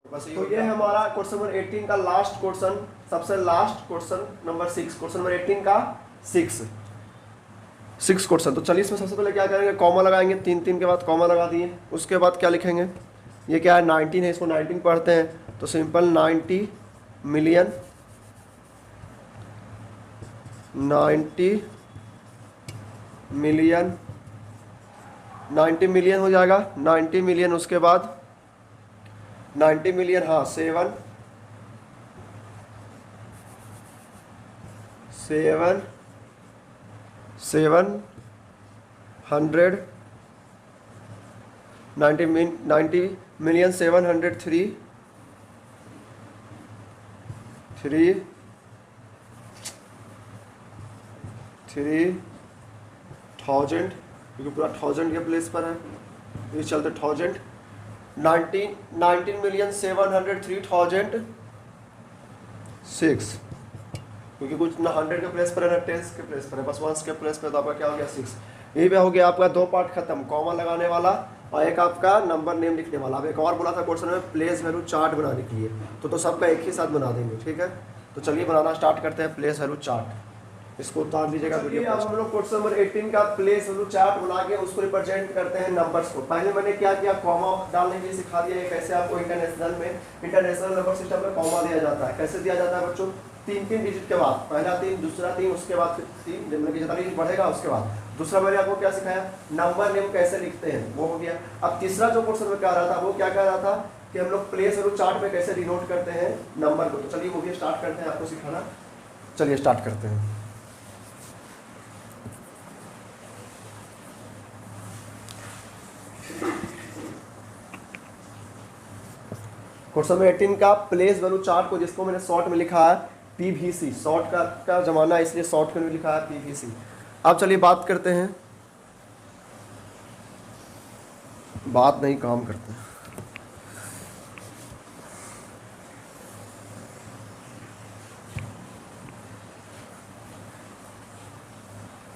तो ये है हमारा क्वेश्चन नंबर 18 का लास्ट क्वेश्चन, सबसे last question number 6, question number 18 का 6 क्वेश्चन। तो चलिए इसमें सबसे पहले क्या करेंगे, कॉमा लगाएंगे, 3 के बाद कॉमा लगा दिए। उसके बाद क्या लिखेंगे, ये क्या है 19 है, इसको 19 पढ़ते हैं तो सिंपल 90 मिलियन 90 मिलियन हो जाएगा, 90 मिलियन। उसके बाद 90 मिलियन, हाँ 90 मिलियन 703,000, क्योंकि पूरा 1000 के प्लेस पर है, ये चलते 1000, 19 मिलियन 703,006, क्योंकि कुछ ना 100 के प्लेस पर है ना 10 के प्लेस पर है, बस 1 के प्लेस पर, तो आपका क्या हो गया 6। यही पे हो गया आपका 2 पार्ट खत्म, कॉमा लगाने वाला और एक आपका नंबर नेम लिखने वाला। अब एक और बोला था क्वेश्चन में प्लेस वैल्यू चार्ट बनाने के लिए, तो सबका एक ही साथ बना देंगे, ठीक है। तो चलिए बनाना स्टार्ट करते हैं प्लेस वैल्यू चार्ट। इसको उतार लीजिएगा वीडियो। अब हम लोग क्वेश्चन नंबर 18 का प्लेस वैल्यू चार्ट बना के उसको रिप्रेजेंट करते हैं नंबर्स को। पहले मैंने क्या किया, कॉमा डालने के लिए सिखा दिया है, कैसे आपको इंटरनेशनल नंबर सिस्टम में कॉमा दिया जाता है। कैसे दिया जाता है बच्चों, 3 डिजिट के बाद, पहला 3, दूसरा 3, उसके बाद 3, जब जितना डिजिट बढ़ेगा उसके बाद दूसरा। मैंने आपको क्या सिखाया, नंबर नेम कैसे लिखते हैं, वो हो गया। अब तीसरा जो क्वेश्चन में कह रहा था, वो क्या कह रहा था कि हम लोग प्लेस वैल्यू चार्ट में कैसे डिनोट करते हैं नंबर को। तो चलिए वो भी स्टार्ट करते हैं आपको सिखाना। चलिए स्टार्ट करते हैं। क्वेश्चन नंबर 18 का प्लेस वैल्यू चार्ट को, जिसको मैंने शॉर्ट में लिखा है पीवीसी, शॉर्ट का जमाना है इसलिए शॉर्ट में लिखा है पीवीसी। अब चलिए बात करते हैं, बात नहीं काम करते हैं।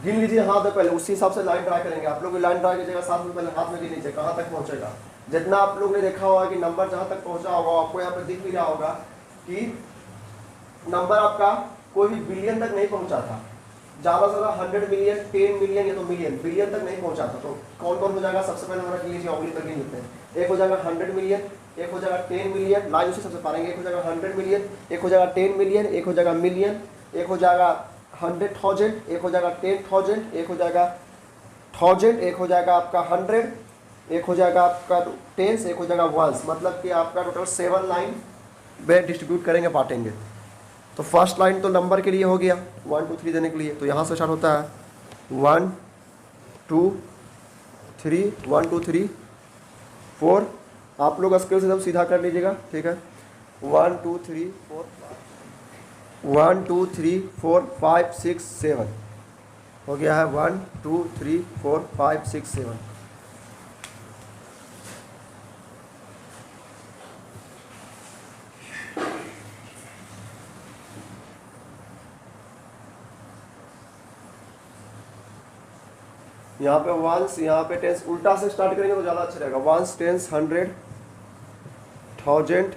गिन लीजिए हाथ में, पहले उसी हिसाब से लाइन ड्रा करेंगे। आप लोग लाइन ड्रा कीजिएगा, साथ में पहले हाथ में गिन लीजिए कहाँ तक पहुंचेगा। जितना आप लोग ने देखा होगा कि नंबर जहां तक पहुंचा होगा, आपको यहाँ पे दिख भी रहा होगा कि नंबर आपका कोई भी बिलियन तक नहीं पहुंचा था, ज़्यादा से ज़्यादा 100 मिलियन, 10 मिलियन या तो मिलियन, बिलियन तक नहीं पहुंचा था। तो कौन कौन हो जाएगा, सबसे पहले हमारा लीजिए उंगली तक गिन लेते हैं। एक हो जाएगा 100 मिलियन, एक हो जाएगा 10 मिलियन, लाइन उसी सबसे पाएंगे। एक हो जाएगा 100 मिलियन, एक हो जाएगा 10 मिलियन, एक हो जाएगा मिलियन, एक हो जाएगा 100,000, एक हो जाएगा 10,000, एक हो जाएगा 1000, एक हो जाएगा आपका 100, एक हो जाएगा आपका 10, एक हो जाएगा 1। मतलब कि आपका टोटल 7 लाइन में डिस्ट्रीब्यूट करेंगे, बांटेंगे। तो फर्स्ट लाइन तो नंबर के लिए हो गया 1 2 3 देने के लिए, तो यहाँ से स्टार्ट होता है 1 2 3, 1 2 3 4। आप लोग स्केल से एकदम सीधा कर लीजिएगा, ठीक है। 1 2 3 4 1 2 3 4 5 6 7 हो गया है। 1 2 3 4 5 6 7। यहाँ पे वंस, यहाँ पे टेंस, उल्टा से स्टार्ट करेंगे तो ज़्यादा अच्छा रहेगा। Once, tens, 100, 1000,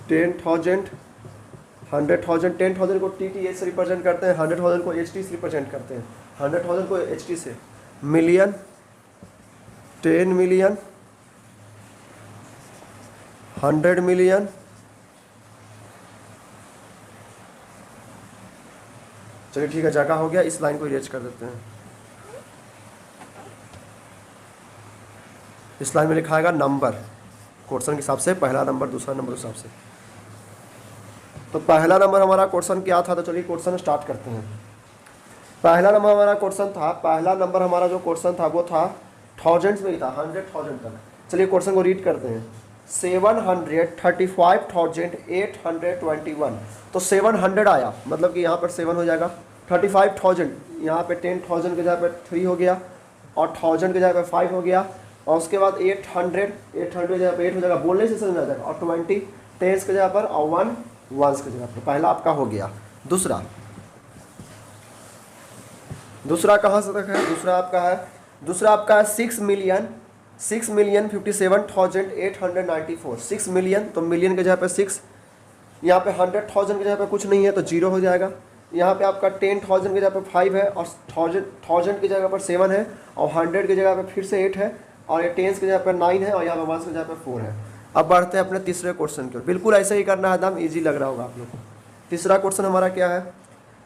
10,000, 100,000। 10,000 को TTH से रिप्रेजेंट करते हैं, 100,000 को HT से रिप्रेजेंट करते हैं, 100,000 को HT से। मिलियन, 10 मिलियन, 100 मिलियन, चलिए ठीक है, जगह हो गया। इस लाइन को इरेज कर देते हैं। इस लाइन में लिखा आएगा नंबर, क्वेश्चन के हिसाब से पहला नंबर, दूसरा नंबर उस हिसाब से। तो पहला नंबर हमारा क्वेश्चन क्या था, तो चलिए क्वेश्चन स्टार्ट करते हैं। पहला नंबर हमारा क्वेश्चन था, पहला नंबर हमारा जो क्वेश्चन था वो था थाउजेंड्स में ही था, 100,000 तक। चलिए क्वेश्चन को रीड करते हैं। 735,821। तो 700 आया, मतलब कि यहाँ पर 7 हो जाएगा। 35,000, यहाँ पे 10,000 के जगह पर 3 हो गया, और 1000 के जगह पर 5 हो गया, और उसके बाद 800 की जगह पर 8 हो जाएगा, बोलने से समझ आ जाएगा। और 20 10 के जगह पर, और 1 1 की जगह पर। पहला आपका हो गया। दूसरा कहाँ से तक है, दूसरा आपका है 6 मिलियन 6,57,894, 6 मिलियन, तो मिलियन के जगह पे 6, यहाँ पे 100,000 की जगह पे कुछ नहीं है तो जीरो हो जाएगा। यहाँ पे आपका 10,000 की जगह पे 5 है और 1000 की जगह पर 7 है और 100 की जगह पे फिर से 8 है और ये 10 की जगह पर 9 है और यहाँ पे 1 की जगह पे 4 है। अब बढ़ते हैं अपने तीसरे क्वेश्चन की ओर। बिल्कुल ऐसे ही करना है, एकदम ईजी लग रहा होगा आप लोग को। तीसरा क्वेश्चन हमारा क्या है,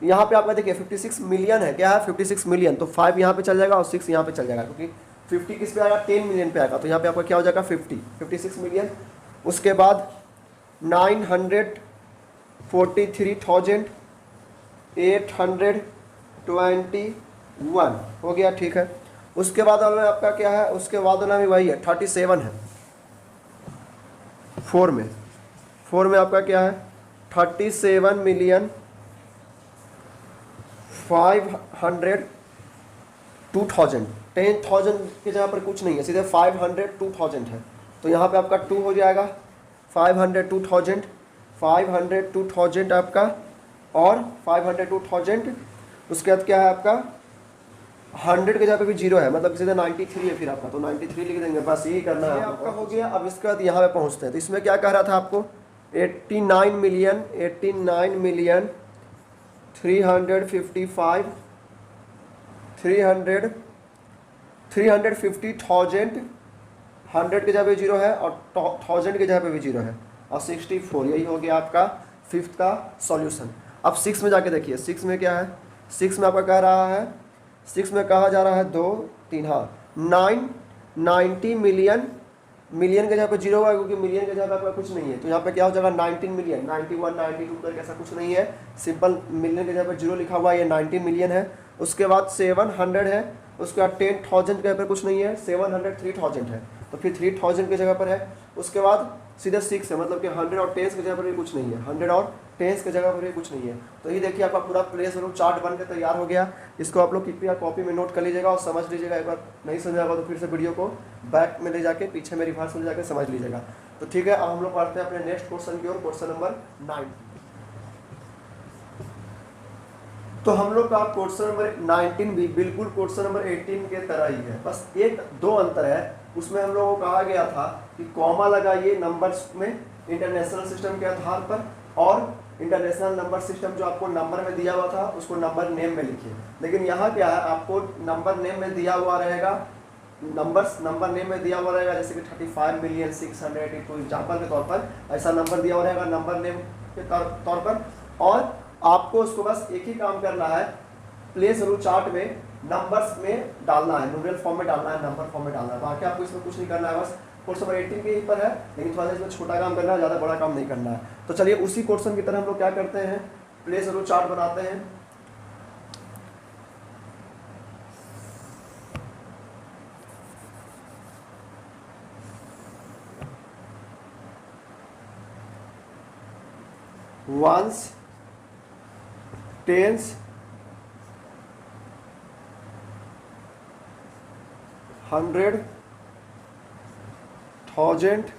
यहाँ पे आपका देखिए 56 मिलियन है, क्या है 56 मिलियन, तो 5 यहाँ पे चल जाएगा और 6 यहाँ पे चल जाएगा, क्योंकि 50 किस पे आएगा 10 मिलियन पे आएगा, तो यहाँ पे आपका क्या हो जाएगा 56 मिलियन। उसके बाद 943,821 हो गया, ठीक है। उसके बाद में आपका क्या है, उसके बाद में वही है 37 है, 4 में आपका क्या है 37,502,000, 10,000 की जगह पर कुछ नहीं है, सीधे 502,000 है, तो यहाँ पे आपका 2 हो जाएगा 502,000 आपका, और 502,000 उसके बाद क्या है आपका 100 के जगह पे भी जीरो है, मतलब सीधे 93 है फिर आपका, तो 93 लिख देंगे, बस यही करना है आपका, हो गया। अब इसके बाद यहाँ पे पहुँचते हैं, तो इसमें क्या कह रहा था आपको 89 मिलियन 355 350,000, 100 की जगह पे जीरो है और 1000 की जगह पे भी जीरो है और 64, यही हो गया आपका फिफ्थ का सॉल्यूशन। अब 6 में जाके देखिए, 6 में क्या है, 6 में आपका कह रहा है, 6 में कहा जा रहा है 2 3, हाँ 90 मिलियन, मिलियन के जगह पे जीरो होगा क्योंकि मिलियन के जगह पे कुछ नहीं है, तो यहाँ पे क्या हो जाएगा 19 मिलियन, 91 92 करके ऐसा कुछ नहीं है, सिंपल मिलियन के जगह पे जीरो लिखा हुआ है, ये 90 मिलियन है। उसके बाद 700 है, उसके बाद 10,000 के जगह पर कुछ नहीं है, 700 3,000 है, तो फिर 3,000 की जगह पर है। उसके बाद सीधे 6 है, मतलब कि 100 और 10 की जगह पर भी कुछ नहीं है, 100 और 10 की जगह पर भी कुछ नहीं है। तो ये देखिए आपका पूरा प्लेस और चार्ट बन के तैयार हो गया। इसको आप लोग कृपया कॉपी में नोट कर लीजिएगा और समझ लीजिएगा, एक बार नहीं समझ आएगा तो फिर से वीडियो को बैक में ले जाके पीछे में रिवर्स में जाकर समझ लीजिएगा। तो ठीक है, अब हम लोग पढ़ते हैं अपने नेक्स्ट क्वेश्चन की ओर, क्वेश्चन नंबर 9। तो हम लोग का क्वेश्चन नंबर 19 भी बिल्कुल क्वेश्चन नंबर 18 के तरह ही है, बस एक दो अंतर है। उसमें हम लोगों को कहा गया था कि कॉमा लगाइए नंबर्स में इंटरनेशनल सिस्टम के आधार पर, और इंटरनेशनल नंबर सिस्टम जो आपको नंबर में दिया हुआ था उसको नंबर नेम में लिखिए। लेकिन यहाँ क्या है, आपको नंबर नेम में दिया हुआ रहेगा, नंबर नेम में दिया हुआ रहेगा, जैसे कि 35,682 एग्जाम्पल के तौर पर ऐसा नंबर दिया हुआ रहेगा नंबर नेम के तौर पर, और आपको उसको बस एक ही काम करना है, प्लेस रूल चार्ट में नंबर्स में डालना है, न्यूमेरिकल फॉर्म में डालना है, नंबर फॉर्म में डालना है, बाकी आपको इसमें कुछ नहीं करना है। बस क्वेश्चन नंबर 18 के ही पर है, लेकिन थोड़ा सा इसमें छोटा काम करना है, ज़्यादा बड़ा काम नहीं करना है। तो चलिए उसी क्वेश्चन की तरह हम लोग क्या करते हैं, प्लेस रूल चार्ट बनाते हैं। Ones, tens, 100, 1000,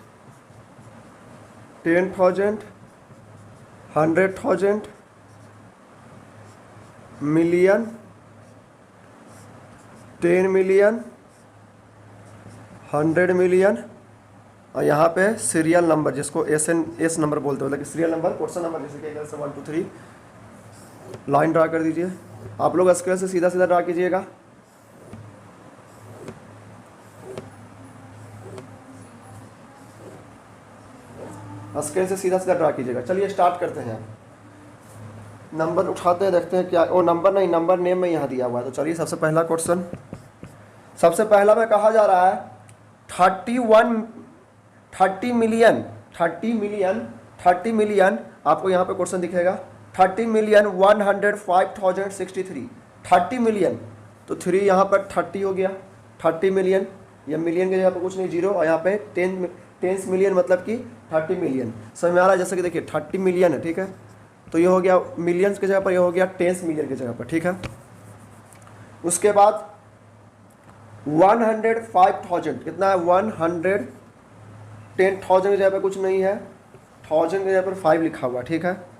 10,000, 100,000, million, 10 million, 100 million, और यहाँ पे सीरियल नंबर जिसको एस नंबर बोलते हो, लेकिन सीरियल नंबर क्वेश्चन नंबर, जैसे कि इधर से 1 2 3 लाइन ड्रा कर दीजिए। आप लोग स्केल से सीधा सीधा ड्रा कीजिएगा। स्केल से सीधा सीधा ड्रा कीजिएगा। चलिए स्टार्ट करते हैं। नंबर उठाते हैं, देखते हैं क्या, ओ नंबर नहीं, नंबर नेम में यहाँ दिया हुआ है। तो चलिए सबसे पहला क्वेश्चन, सबसे पहला में कहा जा रहा है 30 मिलियन, आपको यहाँ पे क्वेश्चन दिखेगा 30,105,063, 30 मिलियन, तो 3 यहाँ पर 30 हो गया, 30 मिलियन, या मिलियन के जगह पर कुछ नहीं जीरो, और यहाँ पे 10 मिलियन मतलब कि 30 मिलियन। समझ में आ रहा है, जैसे कि देखिए 30 मिलियन है, ठीक है, तो ये हो गया मिलियंस की जगह पर, ये हो गया 10 मिलियन की जगह पर, ठीक है। उसके बाद 105,000 कितना है, 110,000 की जगह पर कुछ नहीं है, 1000 की जगह पर 5 लिखा हुआ, ठीक है।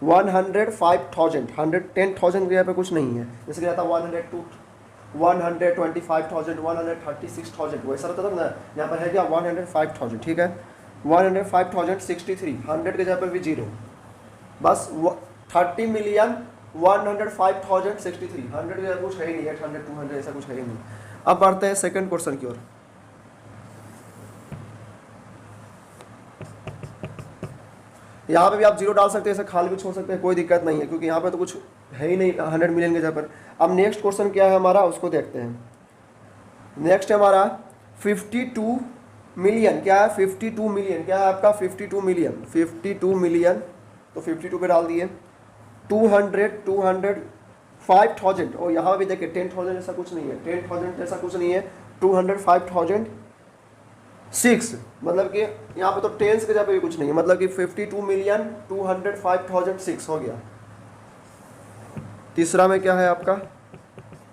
105,000, 110,000 की जगह पर कुछ नहीं है, जैसे कि रहता 102 125,000 136,000 वैसा रहता था ना, यहाँ पर है क्या 105,000, ठीक है 105,063, 100 के जगह पर भी जीरो, बस 30,105,063, 100 के जगह कुछ है ही नहीं, 800 200 ऐसा कुछ है ही नहीं। अब बढ़ते हैं सेकंड क्वेश्चन की ओर। यहाँ पे भी आप जीरो डाल सकते हैं, ऐसे खाली भी छोड़ सकते हैं, कोई दिक्कत नहीं है, क्योंकि यहाँ पे तो कुछ है ही नहीं 100 मिलियन के जगह पर। अब नेक्स्ट क्वेश्चन क्या है हमारा, उसको देखते हैं। नेक्स्ट है हमारा 52 मिलियन, क्या है 52 मिलियन, क्या है आपका 52 मिलियन, 52 मिलियन, तो 52 पे डाल दिए 5,000 और यहाँ भी देखिए 10,000 ऐसा कुछ नहीं है, 10,000 ऐसा कुछ नहीं है, 205,006, मतलब कि यहाँ पे तो टेंस के जगह पे भी कुछ नहीं है, मतलब कि 52,205,006 हो गया। तीसरा में क्या है आपका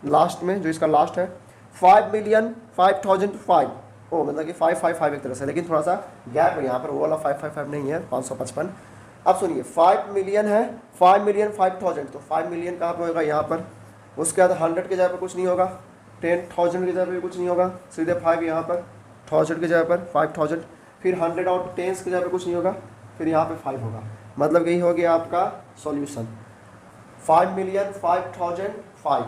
लास्ट में, जो इसका लास्ट है 5,005,005, ओ मतलब कि 555 एक तरह से, लेकिन थोड़ा सा गैप है यहाँ पर, वो वाला 555 नहीं है, 555। अब सुनिए 5 मिलियन है, 5,005,000, तो 5 मिलियन कहाँ पे होगा यहाँ पर, उसके बाद 100 के जगह पर कुछ नहीं होगा, 10,000 की जगह पर कुछ नहीं होगा, सीधे 5 यहाँ पर, 1000 की जगह पर 5,000, फिर 100 और 10 की जगह पर कुछ नहीं होगा, फिर यहाँ पे 5 होगा, मतलब यही हो गया आपका सॉल्यूशन 5,005,005।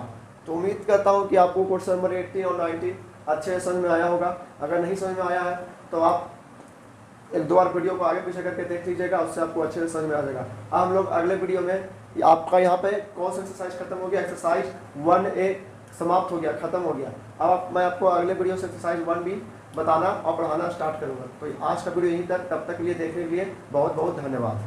तो उम्मीद करता हूँ कि आपको क्वेश्चन नंबर 80 और 90 अच्छे से समझ में आया होगा। अगर नहीं समझ में आया है तो आप एक दो बार वीडियो को आगे पीछे करके देख लीजिएगा, उससे आपको अच्छे से समझ में आ जाएगा। अब हम लोग अगले वीडियो में, आपका यहाँ पे कौन सा एक्सरसाइज खत्म हो गया, एक्सरसाइज 1A समाप्त हो गया, खत्म हो गया। अब मैं आपको अगले वीडियो से एक्सरसाइज 1B बताना और पढ़ाना स्टार्ट करूँगा। तो आज का वीडियो यहीं तक, तब तक के लिए देखने के लिए बहुत बहुत धन्यवाद।